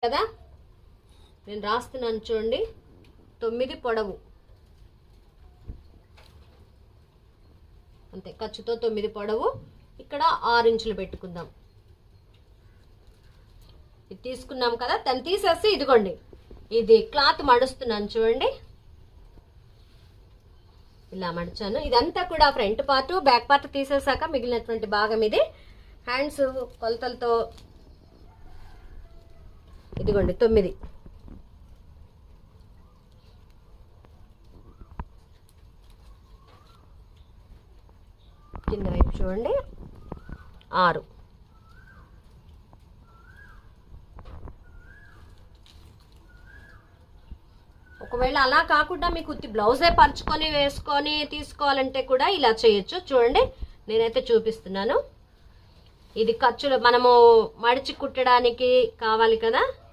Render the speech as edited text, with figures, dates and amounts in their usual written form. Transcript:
కదా, నేను రాస్తున్నాను చూడండి. 9 పొడవు అంతే, ఖర్చుతో 9 పొడవు. ఇక్కడ 6 ఇంచులు పెట్టుకుందాం. ఇది తీసుకున్నాం కదా, దాన్ని తీసేసి ఇదిగోండి ఇది క్లాత్ మడుస్తున్నాను చూడండి. ఇలా మడిచాను. ఇదంతా కూడా ఫ్రంట్ పార్ట్, బ్యాక్ పార్ట్ తీసేసాక మిగిలినటువంటి భాగం ఇది. హ్యాండ్స్ కొలతలతో ఇదిగోండి 9, కింద వైపు చూడండి 6. ఒకవేళ అలా కాకుండా మీకు ఉత్తి బ్లౌజే పరుచుకొని వేసుకొని తీసుకోవాలంటే కూడా ఇలా చేయొచ్చు. చూడండి నేనైతే చూపిస్తున్నాను. ఇది ఖర్చులు మనము మడిచి కుట్టడానికి కావాలి కదా,